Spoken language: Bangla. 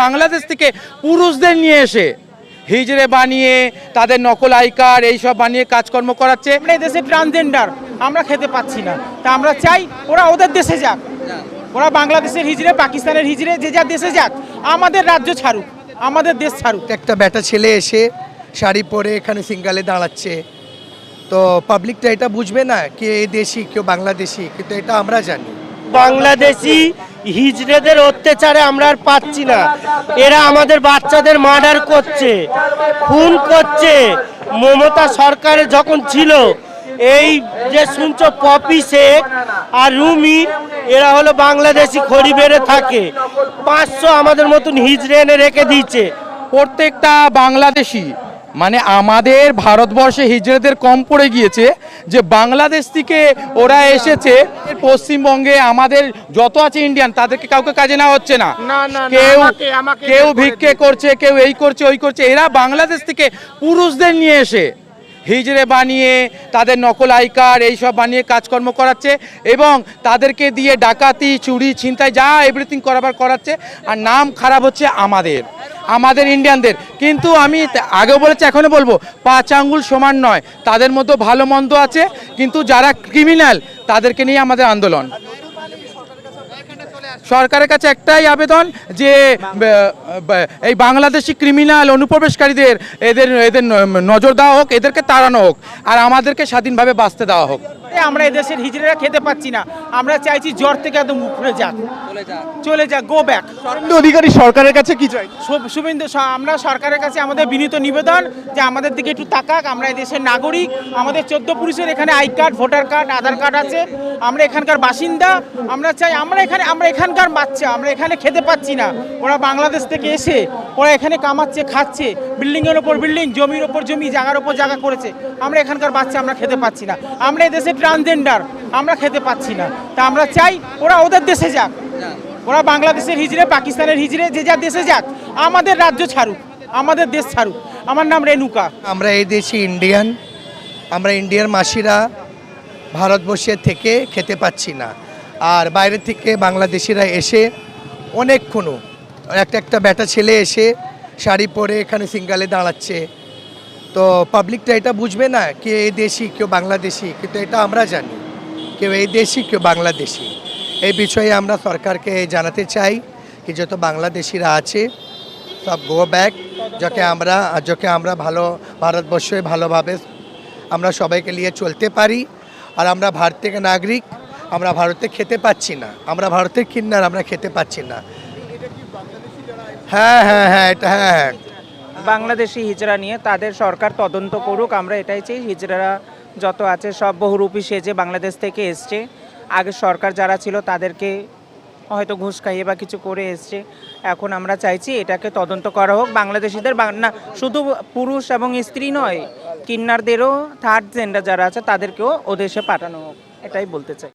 বাংলাদেশ থেকে পুরুষদের নিয়ে এসে হিজড়ে বানিয়ে তাদের নকল আই কার্ড এইসব বানিয়ে কাজকর্ম করাচ্ছে। এই দেশে ট্রান্সজেন্ডার আমরা খেতে পাচ্ছি না, তা আমরা চাই ওরা ওদের দেশে যাক, ওরা বাংলাদেশের হিজড়ে, পাকিস্তানের হিজড়ে, যে যার দেশে যাক, আমাদের রাজ্য ছাড়ুক, আমাদের দেশ ছাড়ুক। একটা বেটা ছেলে এসে শাড়ি পরে এখানে সিঙ্গালে দাঁড়াচ্ছে, তো পাবলিকটা এটা বুঝবে না কি এই দেশি কেউ বাংলাদেশি, কিন্তু এটা আমরা জানি। বাংলাদেশি হিজড়েদের অত্যাচারে আমরা আর পাচ্ছি না, এরা আমাদের বাচ্চাদের মার্ডার করছে, খুন করছে। মমতা সরকারে যখন ছিল, এই যে শুনছো পপি শেখ আর রুমি, এরা হলো বাংলাদেশি খড়ি বেড়ে থাকে, 500 আমাদের মতন হিজড়ে এনে রেখে দিয়েছে। প্রত্যেকটা বাংলাদেশি মানে আমাদের ভারতবর্ষে হিজড়েদের কম পড়ে গিয়েছে যে বাংলাদেশ থেকে ওরা এসেছে। পশ্চিমবঙ্গে আমাদের যত আছে ইন্ডিয়ান, তাদেরকে কাউকে কাজে নেওয়া হচ্ছে না। কেউ ভিক্ষে করছে, কেউ এই করছে ওই করছে। এরা বাংলাদেশ থেকে পুরুষদের নিয়ে এসে হিজড়ে বানিয়ে তাদের নকল আই কার্ড এইসব বানিয়ে কাজকর্ম করাচ্ছে এবং তাদেরকে দিয়ে ডাকাতি, চুরি, ছিনতাই যা এভরিথিং করাচ্ছে। আর নাম খারাপ হচ্ছে আমাদের ইন্ডিয়ানদের। কিন্তু আমি আগেও বলেছি, এখনও বলবো, 5 আঙ্গুল সমান নয়, তাদের মধ্যে ভালো মন্দ আছে, কিন্তু যারা ক্রিমিনাল তাদেরকে নিয়ে আমাদের আন্দোলন। সরকারের কাছে একটাই আবেদন যে এই বাংলাদেশি ক্রিমিনাল অনুপ্রবেশকারীদের এদের নজর দেওয়া হোক, এদেরকে তাড়ানো হোক, আর আমাদেরকে স্বাধীনভাবে বাঁচতে দেওয়া হোক। আমরা এই দেশের হিজড়েরা খেতে পাচ্ছি না, আমরা চাইছি জ্বর থেকে একদম উপরে যাক, চলে যাক, গো ব্যাক। অধিকারী সরকারের কাছে কি চাই? শুভেন্দু, আমরা সরকারের কাছে আমাদের বিনীত নিবেদন যে আমাদের দিকে একটু তাকাক। আমরা এই দেশের নাগরিক, আমাদের 14 পুরুষের এখানে I card, voter card, Aadhaar card আছে, আমরা এখানকার বাসিন্দা। আমরা চাই আমরা এখানকার বাচ্চা, আমরা এখানে খেতে পাচ্ছি না। ওরা বাংলাদেশ থেকে এসে ওরা এখানে কামাচ্ছে, খাচ্ছে, বিল্ডিংয়ের ওপর বিল্ডিং, জমির ওপর জমি, জায়গার ওপর জায়গা করেছে। আমরা এখানকার বাচ্চা, আমরা খেতে পাচ্ছি না। আমরা এই দেশে ট্রান্সজেন্ডার আমরা খেতে পাচ্ছি না, তা আমরা চাই ওরা ওদের দেশে যাক, ওরা বাংলাদেশের হিজড়ে, পাকিস্তানের হিজড়ে, যে যার দেশে যাক, আমাদের রাজ্য ছাড়ুক, আমাদের দেশ ছাড়ুক। আমার নাম রেণুকা। আমরা এই দেশি ইন্ডিয়ান, আমরা ইন্ডিয়ার মাসিরা ভারতবর্ষে থেকে খেতে পাচ্ছি না, আর বাইরে থেকে বাংলাদেশিরা এসে অনেকক্ষণ একটা বেটা ছেলে এসে শাড়ি পরে এখানে সিঙ্গালে দাঁড়াচ্ছে, তো পাবলিকটা এটা বুঝবে না কি এই দেশি কেউ বাংলাদেশি, কিন্তু এটা আমরা জানি কেউ এই দেশি কেউ বাংলাদেশি। এই বিষয়ে আমরা সরকারকে জানাতে চাই কি যত বাংলাদেশিরা আছে সব গো ব্যাক, যাকে আমরা ভালো ভারতবর্ষে ভালোভাবে আমরা সবাইকে নিয়ে চলতে পারি। আর আমরা ভারতের নাগরিক, আমরা ভারতে খেতে পাচ্ছি না, আমরা ভারতের কিন্নার, আমরা খেতে পাচ্ছি না। হ্যাঁ, এটা হ্যাঁ, বাংলাদেশি হিজড়া নিয়ে তাদের সরকার তদন্ত করুক, আমরা এটাই চাই। হিজড়ারা যত আছে সব বহুরূপী সেজে বাংলাদেশ থেকে এসছে। আগে সরকার যারা ছিল তাদেরকে হয়তো ঘুষ খাইয়ে বা কিছু করে এসছে, এখন আমরা চাইছি এটাকে তদন্ত করা হোক। বাংলাদেশিদের না শুধু পুরুষ এবং স্ত্রী নয়, কিন্নারদেরও, থার্ড জেন্ডার যারা আছে তাদেরকেও ওদেশে পাঠানো হোক, এটাই বলতে চাই।